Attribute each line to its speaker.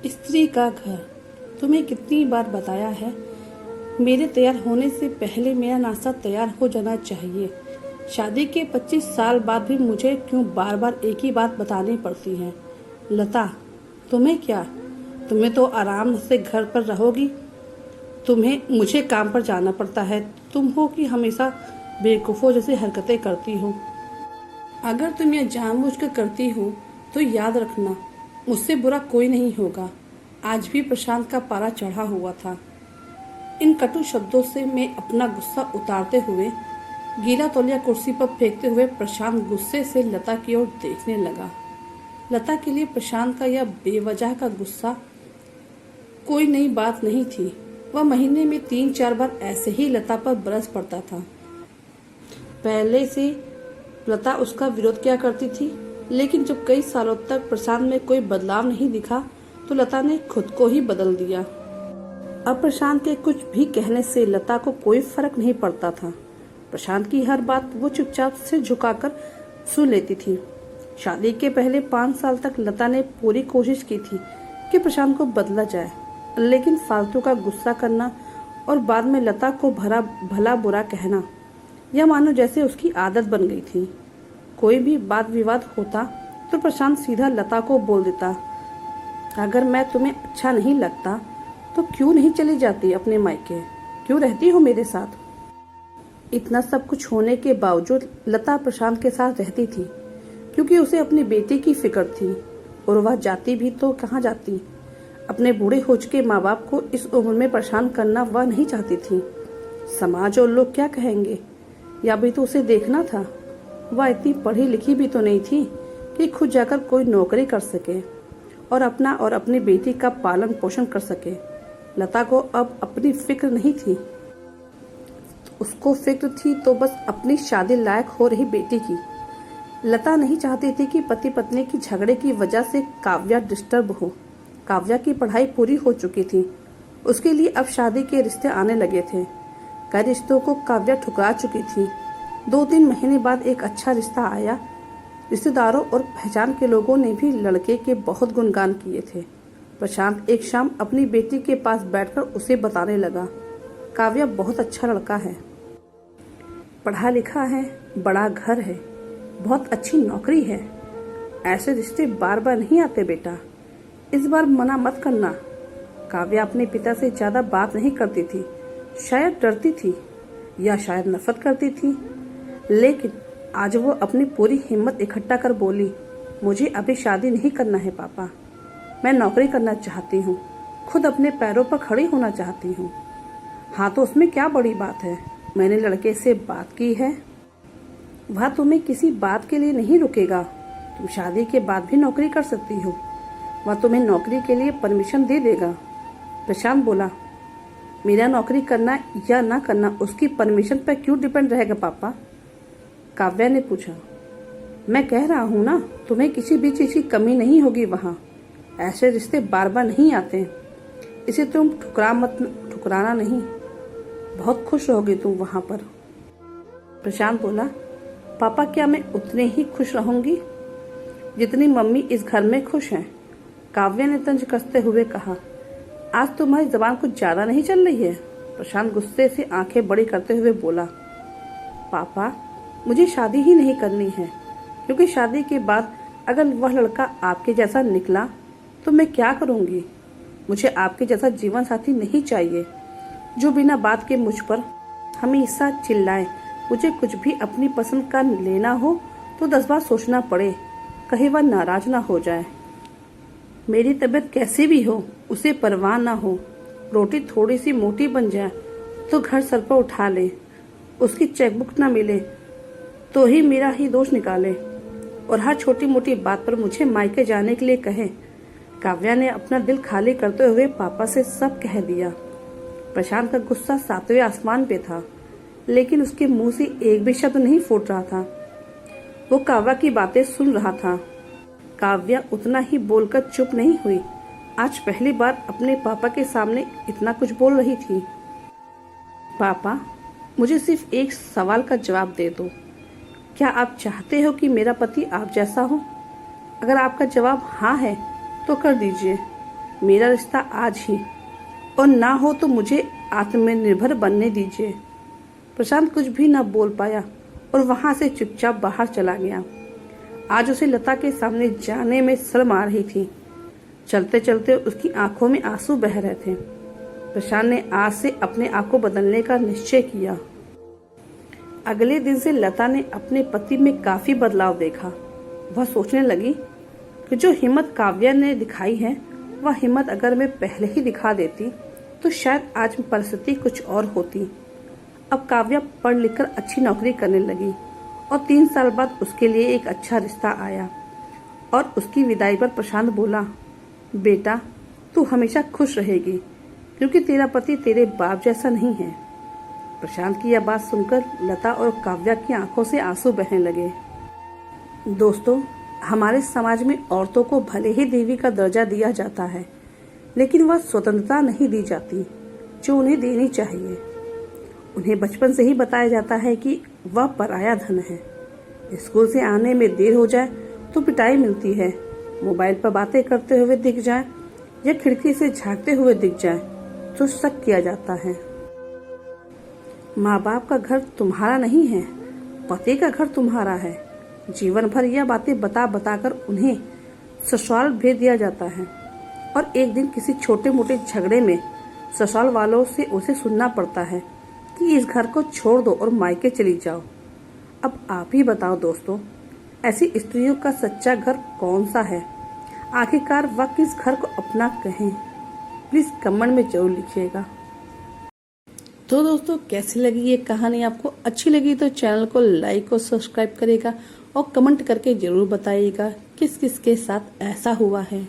Speaker 1: स्त्री का घर। तुम्हें कितनी बार बताया है, मेरे तैयार होने से पहले मेरा नाश्ता तैयार हो जाना चाहिए। शादी के 25 साल बाद भी मुझे क्यों बार बार एक ही बात बतानी पड़ती है। लता, तुम्हें क्या, तुम्हें तो आराम से घर पर रहोगी, तुम्हें मुझे काम पर जाना पड़ता है। तुम हो कि हमेशा बेवकूफ़ों जैसी हरकतें करती हो। अगर तुम यह जानबूझकर करती हो तो याद रखना, मुझसे बुरा कोई नहीं होगा। आज भी प्रशांत का पारा चढ़ा हुआ था। इन कटु शब्दों से मैं अपना गुस्सा उतारते हुए गीला तौलिया कुर्सी पर फेंकते हुए प्रशांत गुस्से से लता की ओर देखने लगा। लता के लिए प्रशांत का यह बेवजह का गुस्सा कोई नई बात नहीं थी। वह महीने में 3-4 बार ऐसे ही लता पर बरस पड़ता था। पहले से लता उसका विरोध किया करती थी, लेकिन जब कई सालों तक प्रशांत में कोई बदलाव नहीं दिखा तो लता ने खुद को ही बदल दिया। अब प्रशांत के कुछ भी कहने से लता को कोई फर्क नहीं पड़ता था। प्रशांत की हर बात वो चुपचाप सिर झुकाकर सुन लेती थी। शादी के पहले 5 साल तक लता ने पूरी कोशिश की थी कि प्रशांत को बदला जाए, लेकिन फालतू का गुस्सा करना और बाद में लता को भला बुरा कहना, यह मानो जैसे उसकी आदत बन गई थी। कोई भी वाद विवाद होता तो प्रशांत सीधा लता को बोल देता, अगर मैं तुम्हें अच्छा नहीं लगता तो क्यों नहीं चली जाती अपने मायके, क्यों रहती हो मेरे साथ। इतना सब कुछ होने के बावजूद लता प्रशांत के साथ रहती थी, क्योंकि उसे अपनी बेटी की फिक्र थी। और वह जाती भी तो कहाँ जाती, अपने बूढ़े हो चुके माँ बाप को इस उम्र में परेशान करना वह नहीं चाहती थी। समाज और लोग क्या कहेंगे, या भी तो उसे देखना था। वह इतनी पढ़ी लिखी भी तो नहीं थी कि खुद जाकर कोई नौकरी कर सके और अपना और अपनी बेटी का पालन पोषण कर सके। लता को अब अपनी फिक्र नहीं थी, उसको फिक्र थी तो बस अपनी शादी लायक हो रही बेटी की। लता नहीं चाहती थी कि पति पत्नी की झगड़े की वजह से काव्या डिस्टर्ब हो। काव्या की पढ़ाई पूरी हो चुकी थी, उसके लिए अब शादी के रिश्ते आने लगे थे। कई रिश्तों को काव्या ठुकरा चुकी थी। 2-3 महीने बाद एक अच्छा रिश्ता आया। रिश्तेदारों और पहचान के लोगों ने भी लड़के के बहुत गुणगान किए थे। प्रशांत एक शाम अपनी बेटी के पास बैठकर उसे बताने लगा, काव्या बहुत अच्छा लड़का है, पढ़ा लिखा है, बड़ा घर है, बहुत अच्छी नौकरी है। ऐसे रिश्ते बार बार नहीं आते बेटा, इस बार मना मत करना। काव्या अपने पिता से ज्यादा बात नहीं करती थी, शायद डरती थी या शायद नफरत करती थी, लेकिन आज वो अपनी पूरी हिम्मत इकट्ठा कर बोली, मुझे अभी शादी नहीं करना है पापा, मैं नौकरी करना चाहती हूँ, खुद अपने पैरों पर खड़ी होना चाहती हूँ। हाँ तो उसमें क्या बड़ी बात है, मैंने लड़के से बात की है, वह तुम्हें किसी बात के लिए नहीं रुकेगा। तुम शादी के बाद भी नौकरी कर सकती हो, वह तुम्हें नौकरी के लिए परमिशन दे देगा। प्रशांत बोला, मेरा नौकरी करना या ना करना उसकी परमिशन पर क्यों डिपेंड रहेगा पापा। काव्या ने पूछा, मैं कह रहा हूँ ना, तुम्हें किसी भी चीज की कमी नहीं होगी वहाँ। ऐसे रिश्ते बार बार नहीं आते, इसे तुम ठुकराना नहीं, बहुत खुश रहोगे तुम वहाँ पर। प्रशांत बोला, पापा क्या मैं उतने ही खुश रहूंगी जितनी मम्मी इस घर में खुश हैं। काव्या ने तंज कसते हुए कहा, आज तुम्हारी जबान कुछ ज्यादा नहीं चल रही है। प्रशांत गुस्से से आंखें बड़ी करते हुए बोला, पापा मुझे शादी ही नहीं करनी है, क्योंकि शादी के बाद अगर वह लड़का आपके जैसा निकला तो मैं क्या करूंगी। मुझे आपके जैसा जीवन साथी नहीं चाहिए जो बिना बात के मुझ पर हमेशा चिल्लाए। मुझे कुछ भी अपनी पसंद का लेना हो तो 10 बार सोचना पड़े, कहीं वह नाराज ना हो जाए। मेरी तबीयत कैसी भी हो उसे परवाह ना हो, रोटी थोड़ी सी मोटी बन जाए तो घर सर पर उठा ले, उसकी चेकबुक ना मिले तो ही मेरा ही दोष निकाले, और हर छोटी मोटी बात पर मुझे मायके जाने के लिए कहे। काव्या ने अपना दिल खाली करते हुए पापा से सब कह दिया। प्रशांत का गुस्सा 7वें आसमान पे था, लेकिन उसके मुंह से एक भी शब्द नहीं फूट रहा था। वो काव्या की बातें सुन रहा था। काव्या उतना ही बोलकर चुप नहीं हुई, आज पहली बार अपने पापा के सामने इतना कुछ बोल रही थी। पापा मुझे सिर्फ एक सवाल का जवाब दे दो, क्या आप चाहते हो कि मेरा पति आप जैसा हो। अगर आपका जवाब हाँ है तो कर दीजिए, मेरा रिश्ता आज ही, और ना हो तो मुझे आत्मनिर्भर बनने दीजिए। प्रशांत कुछ भी न बोल पाया और वहां से चुपचाप बाहर चला गया। आज उसे लता के सामने जाने में शर्म आ रही थी। चलते चलते उसकी आंखों में आंसू बह रहे थे। प्रशांत ने आज से अपने आप को बदलने का निश्चय किया। अगले दिन से लता ने अपने पति में काफी बदलाव देखा। वह सोचने लगी कि जो हिम्मत काव्या ने दिखाई है, वह हिम्मत अगर मैं पहले ही दिखा देती तो शायद आज परिस्थिति कुछ और होती। अब काव्या पढ़ लिखकर अच्छी नौकरी करने लगी और 3 साल बाद उसके लिए एक अच्छा रिश्ता आया। और उसकी विदाई पर प्रशांत बोला, बेटा तू हमेशा खुश रहेगी क्योंकि तेरा पति तेरे बाप जैसा नहीं है। प्रशांत की यह बात सुनकर लता और काव्या की आंखों से आंसू बहने लगे। दोस्तों, हमारे समाज में औरतों को भले ही देवी का दर्जा दिया जाता है, लेकिन वह स्वतंत्रता नहीं दी जाती जो उन्हें देनी चाहिए। उन्हें बचपन से ही बताया जाता है कि वह पराया धन है। स्कूल से आने में देर हो जाए तो पिटाई मिलती है, मोबाइल पर बातें करते हुए दिख जाए या खिड़की से झांकते हुए दिख जाए तो शक किया जाता है। माँ बाप का घर तुम्हारा नहीं है, पति का घर तुम्हारा है। जीवन भर यह बातें बता बताकर उन्हें ससुराल भेज दिया जाता है और एक दिन किसी छोटे मोटे झगड़े में ससुराल वालों से उसे सुनना पड़ता है कि इस घर को छोड़ दो और मायके चली जाओ। अब आप ही बताओ दोस्तों, ऐसी स्त्रियों का सच्चा घर कौन सा है? आखिरकार वह किस घर को अपना कहें? प्लीज कमेंट में जरूर लिखिएगा। तो दोस्तों, कैसी लगी ये कहानी? आपको अच्छी लगी तो चैनल को लाइक और सब्सक्राइब करेगा और कमेंट करके जरूर बताइएगा किस किस के साथ ऐसा हुआ है।